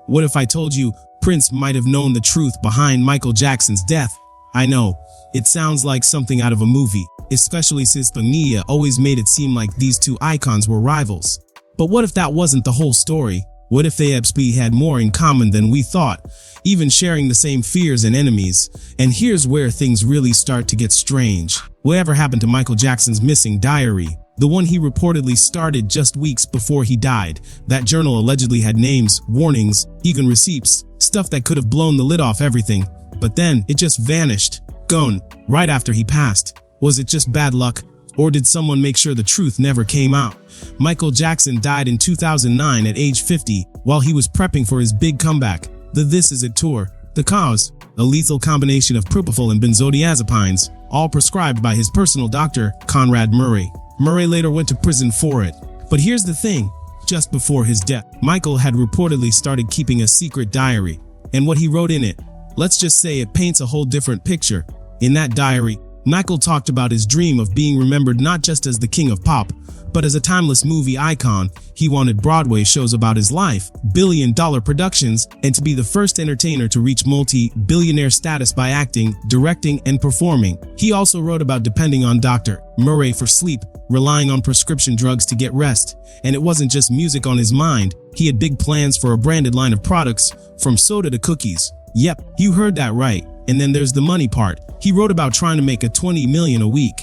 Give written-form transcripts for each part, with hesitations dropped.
What if I told you Prince might have known the truth behind Michael Jackson's death? I know, it sounds like something out of a movie, especially since the media always made it seem like these two icons were rivals. But what if that wasn't the whole story? What if they actually had more in common than we thought, even sharing the same fears and enemies? And here's where things really start to get strange. Whatever happened to Michael Jackson's missing diary? The one he reportedly started just weeks before he died. That journal allegedly had names, warnings, even receipts, stuff that could have blown the lid off everything. But then it just vanished, gone, right after he passed. Was it just bad luck? Or did someone make sure the truth never came out? Michael Jackson died in 2009 at age 50 while he was prepping for his big comeback, the This Is It tour. The cause? A lethal combination of propofol and benzodiazepines, all prescribed by his personal doctor, Conrad Murray. Murray later went to prison for it. But here's the thing, just before his death, Michael had reportedly started keeping a secret diary. And what he wrote in it, let's just say it paints a whole different picture. In that diary, Michael talked about his dream of being remembered not just as the king of pop, but as a timeless movie icon. He wanted Broadway shows about his life, billion-dollar productions, and to be the first entertainer to reach multi-billionaire status by acting, directing, and performing. He also wrote about depending on Dr. Murray for sleep, relying on prescription drugs to get rest. And it wasn't just music on his mind. He had big plans for a branded line of products, from soda to cookies. Yep, you heard that right. And then there's the money part. He wrote about trying to make a $20 million a week.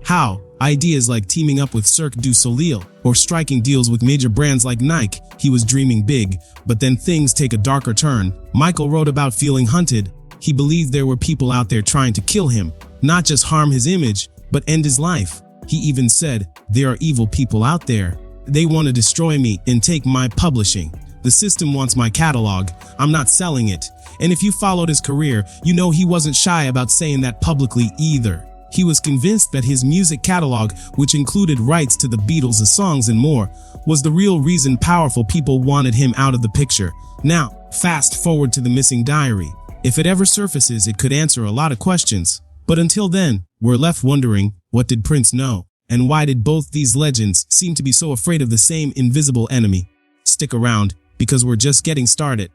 How? Ideas like teaming up with Cirque du Soleil or striking deals with major brands like Nike. He was dreaming big, but then things take a darker turn. Michael wrote about feeling hunted. He believed there were people out there trying to kill him, not just harm his image, but end his life. He even said, "There are evil people out there. They want to destroy me and take my publishing. The system wants my catalog. I'm not selling it." And if you followed his career, you know he wasn't shy about saying that publicly either. He was convinced that his music catalog, which included rights to the Beatles' songs and more, was the real reason powerful people wanted him out of the picture. Now, fast forward to the missing diary. If it ever surfaces, it could answer a lot of questions. But until then, we're left wondering, what did Prince know? And why did both these legends seem to be so afraid of the same invisible enemy? Stick around, because we're just getting started.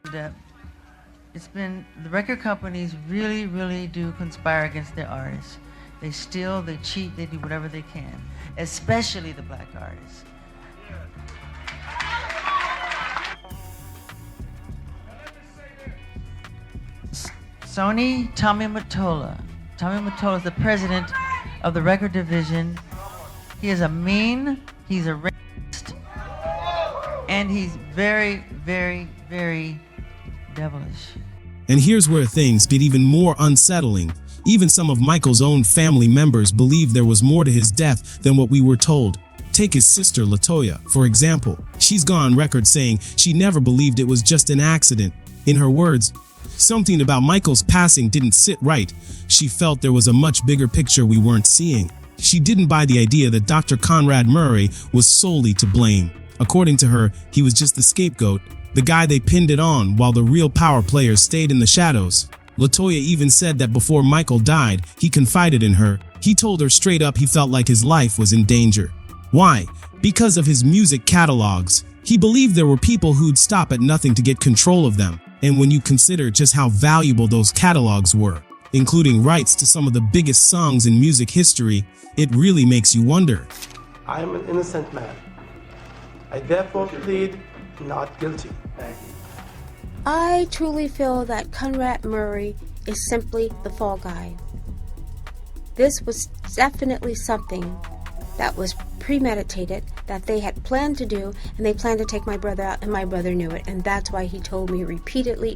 It's been, the record companies really do conspire against their artists. They steal, they cheat, they do whatever they can, especially the black artists. Tommy Mottola. Tommy Mottola is the president of the record division. He is a mean, he's a racist, and he's very devilish. And here's where things get even more unsettling. Even some of Michael's own family members believe there was more to his death than what we were told. Take his sister LaToya, for example. She's gone on record saying she never believed it was just an accident. In her words, something about Michael's passing didn't sit right. She felt there was a much bigger picture we weren't seeing. She didn't buy the idea that Dr. Conrad Murray was solely to blame. According to her, he was just the scapegoat, the guy they pinned it on while the real power players stayed in the shadows. LaToya even said that before Michael died, he confided in her. He told her straight up he felt like his life was in danger. Why? Because of his music catalogs. He believed there were people who'd stop at nothing to get control of them. And when you consider just how valuable those catalogs were, including rights to some of the biggest songs in music history, it really makes you wonder. I am an innocent man. I therefore plead not guilty. I truly feel that Conrad Murray is simply the fall guy. This was definitely something that was premeditated, that they had planned to do, and they planned to take my brother out, and my brother knew it. And that's why he told me repeatedly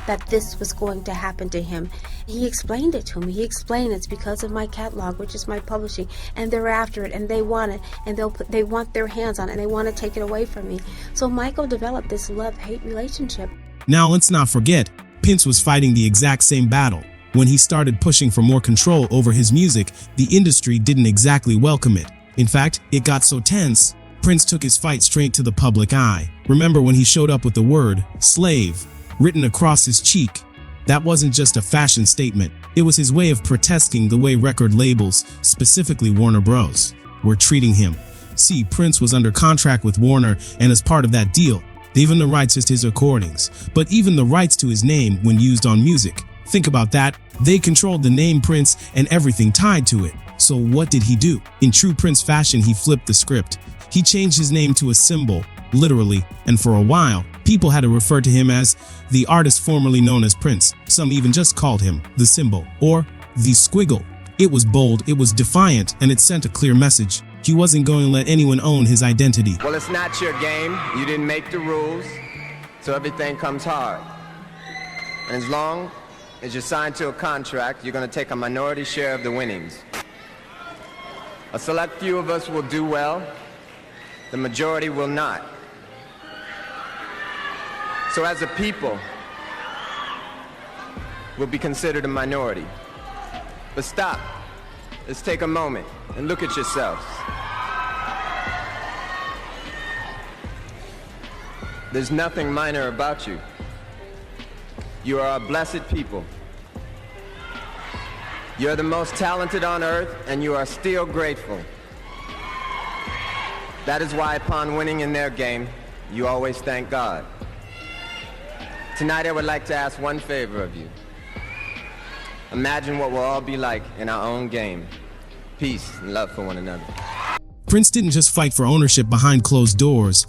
that this was going to happen to him. He explained it to me. He explained it's because of my catalog, which is my publishing, and they're after it, and they want it, and they want their hands on it, and they want to take it away from me. So Michael developed this love-hate relationship. Now let's not forget, Prince was fighting the exact same battle. When he started pushing for more control over his music, the industry didn't exactly welcome it. In fact, it got so tense, Prince took his fight straight to the public eye. Remember when he showed up with the word slave written across his cheek? That wasn't just a fashion statement. It was his way of protesting the way record labels, specifically Warner Bros., were treating him. See, Prince was under contract with Warner, and as part of that deal, even the rights to his recordings, but even the rights to his name when used on music. Think about that. They controlled the name Prince and everything tied to it. So what did he do? In true Prince fashion, he flipped the script. He changed his name to a symbol, literally, and for a while, people had to refer to him as the artist formerly known as Prince. Some even just called him the symbol or the squiggle. It was bold, it was defiant, and it sent a clear message. He wasn't going to let anyone own his identity. Well, it's not your game. You didn't make the rules, so everything comes hard. And as long as you're signed to a contract, you're going to take a minority share of the winnings. A select few of us will do well, the majority will not. So as a people, we'll be considered a minority. But stop. Let's take a moment and look at yourselves. There's nothing minor about you. You are a blessed people. You're the most talented on earth, and you are still grateful. That is why upon winning in their game, you always thank God. Tonight I would like to ask one favor of you. Imagine what we'll all be like in our own game. Peace and love for one another. Prince didn't just fight for ownership behind closed doors.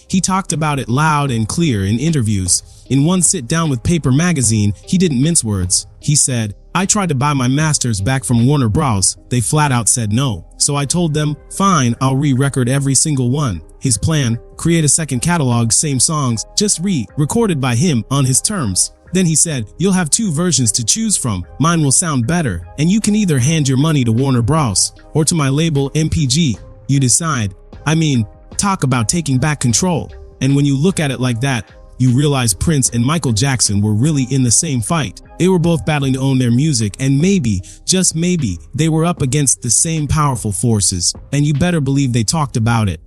He talked about it loud and clear in interviews. In one sit-down with Paper magazine, he didn't mince words. He said, "I tried to buy my masters back from Warner Bros. They flat out said no. So I told them, fine, I'll re-record every single one." His plan, create a second catalog, same songs, just re-recorded by him on his terms. Then he said, "You'll have two versions to choose from. Mine will sound better, and you can either hand your money to Warner Bros. Or to my label MPG. You decide." I mean, talk about taking back control. And when you look at it like that, you realize Prince and Michael Jackson were really in the same fight. They were both battling to own their music, and maybe, just maybe, they were up against the same powerful forces. And you better believe they talked about it.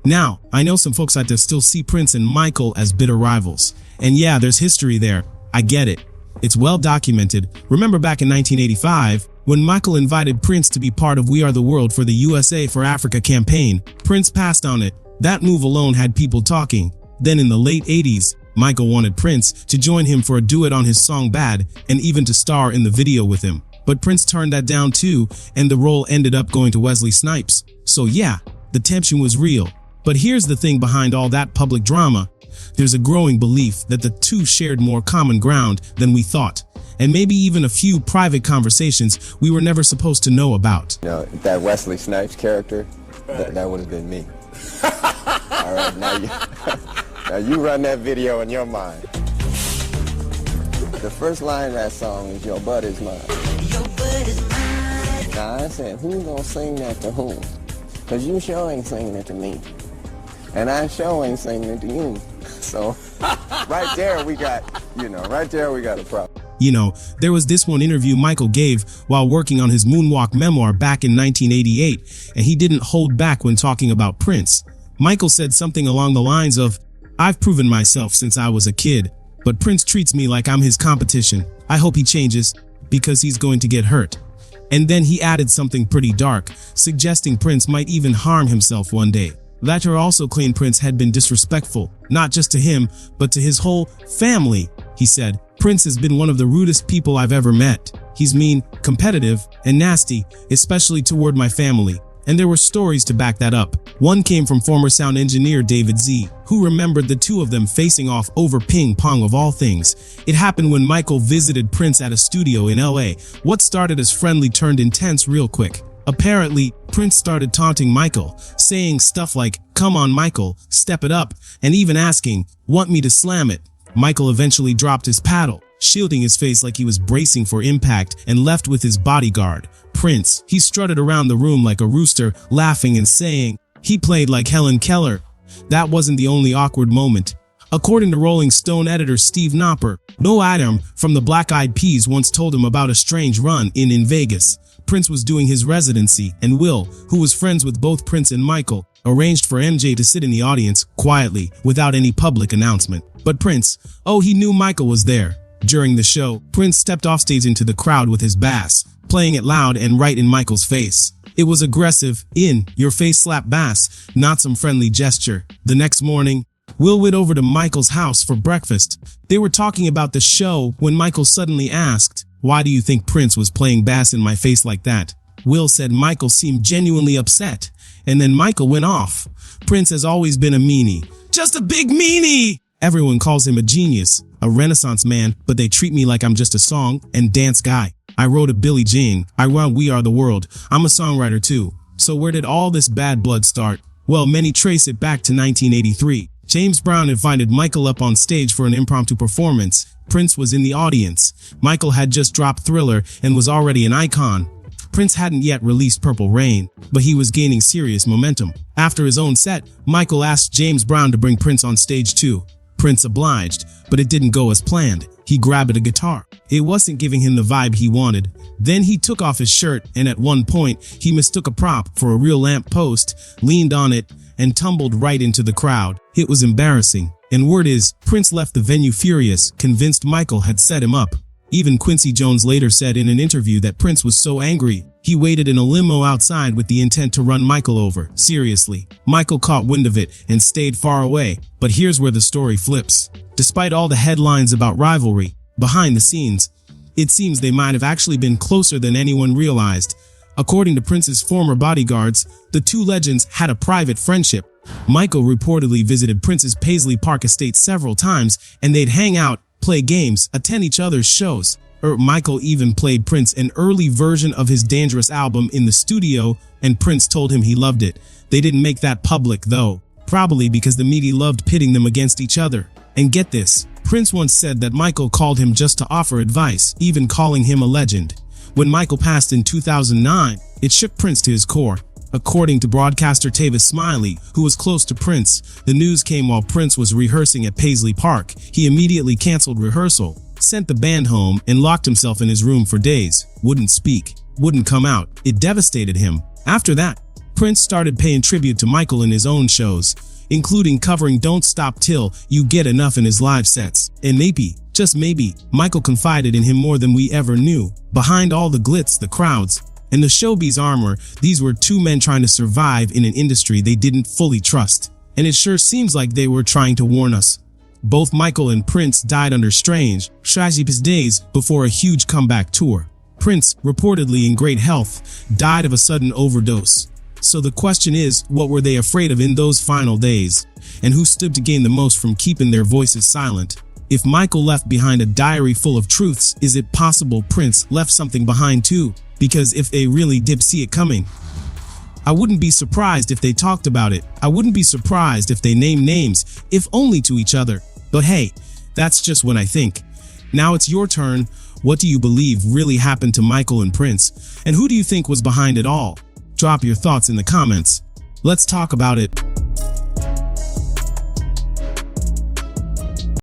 Now, I know some folks out there still see Prince and Michael as bitter rivals. And yeah, there's history there. I get it. It's well documented. Remember back in 1985, when Michael invited Prince to be part of We Are the World for the USA for Africa campaign, Prince passed on it. That move alone had people talking. Then in the late 80s, Michael wanted Prince to join him for a duet on his song Bad, and even to star in the video with him. But Prince turned that down too, and the role ended up going to Wesley Snipes. So yeah, the tension was real. But here's the thing behind all that public drama. There's a growing belief that the two shared more common ground than we thought, and maybe even a few private conversations we were never supposed to know about. You know, that Wesley Snipes character, that would have been me. All right, now you run that video in your mind. The first line of that song is "Your butt is mine." Your butt is mine. Now I said, who's gonna sing that to whom? Cause you sure ain't singing it to me. And I sure ain't singing it to you. So, right there we got a problem. You know, there was this one interview Michael gave while working on his Moonwalk memoir back in 1988, and he didn't hold back when talking about Prince. Michael said something along the lines of, "I've proven myself since I was a kid, but Prince treats me like I'm his competition. I hope he changes, because he's going to get hurt." And then he added something pretty dark, suggesting Prince might even harm himself one day. Latter also claimed Prince had been disrespectful, not just to him, but to his whole family. He said, "Prince has been one of the rudest people I've ever met. He's mean, competitive, and nasty, especially toward my family." And there were stories to back that up. One came from former sound engineer David Z, who remembered the two of them facing off over ping pong of all things. It happened when Michael visited Prince at a studio in LA. What started as friendly turned intense real quick. Apparently, Prince started taunting Michael, saying stuff like, "Come on, Michael, step it up," and even asking, "Want me to slam it?" Michael eventually dropped his paddle, shielding his face like he was bracing for impact, and left with his bodyguard, Prince. He strutted around the room like a rooster, laughing and saying, "He played like Helen Keller." That wasn't the only awkward moment. According to Rolling Stone editor Steve Knopper, Noel Adam from the Black Eyed Peas once told him about a strange run-in in Vegas. Prince was doing his residency, and Will, who was friends with both Prince and Michael, arranged for MJ to sit in the audience quietly without any public announcement. But Prince, he knew Michael was there. During the show, Prince stepped offstage into the crowd with his bass, playing it loud and right in Michael's face. It was aggressive, in-your-face slap bass, not some friendly gesture. The next morning, Will went over to Michael's house for breakfast. They were talking about the show when Michael suddenly asked, "Why do you think Prince was playing bass in my face like that?" Will said Michael seemed genuinely upset, and then Michael went off. "Prince has always been a meanie. Just a big meanie! Everyone calls him a genius, a renaissance man, but they treat me like I'm just a song and dance guy. I wrote a Billie Jean. I wrote We Are the World. I'm a songwriter too. So where did all this bad blood start? Well, many trace it back to 1983. James Brown invited Michael up on stage for an impromptu performance. Prince was in the audience. Michael had just dropped Thriller and was already an icon. Prince hadn't yet released Purple Rain, but he was gaining serious momentum. After his own set, Michael asked James Brown to bring Prince on stage too. Prince obliged, but it didn't go as planned. He grabbed a guitar. It wasn't giving him the vibe he wanted. Then he took off his shirt, and at one point, he mistook a prop for a real lamp post, leaned on it, and tumbled right into the crowd. It was embarrassing. And word is, Prince left the venue furious, convinced Michael had set him up. Even Quincy Jones later said in an interview that Prince was so angry, he waited in a limo outside with the intent to run Michael over. Seriously. Michael caught wind of it and stayed far away. But here's where the story flips. Despite all the headlines about rivalry, behind the scenes, it seems they might have actually been closer than anyone realized. According to Prince's former bodyguards, the two legends had a private friendship. Michael reportedly visited Prince's Paisley Park estate several times, and they'd hang out, play games, attend each other's shows. Michael even played Prince an early version of his Dangerous album in the studio, and Prince told him he loved it. They didn't make that public though, probably because the media loved pitting them against each other. And get this, Prince once said that Michael called him just to offer advice, even calling him a legend. When Michael passed in 2009, it shook Prince to his core. According to broadcaster Tavis Smiley, who was close to Prince, the news came while Prince was rehearsing at Paisley Park. He immediately canceled rehearsal, sent the band home, and locked himself in his room for days. Wouldn't speak, wouldn't come out. It devastated him. After that, Prince started paying tribute to Michael in his own shows, including covering Don't Stop Till You Get Enough in his live sets. And maybe, just maybe, Michael confided in him more than we ever knew. Behind all the glitz, the crowds, and the showbiz armor, these were two men trying to survive in an industry they didn't fully trust. And it sure seems like they were trying to warn us. Both Michael and Prince died under strange, tragic days before a huge comeback tour. Prince, reportedly in great health, died of a sudden overdose. So the question is, what were they afraid of in those final days? And who stood to gain the most from keeping their voices silent? If Michael left behind a diary full of truths, is it possible Prince left something behind too? Because if they really did see it coming, I wouldn't be surprised if they talked about it. I wouldn't be surprised if they named names, if only to each other. But hey, that's just what I think. Now it's your turn. What do you believe really happened to Michael and Prince? And who do you think was behind it all? Drop your thoughts in the comments. Let's talk about it.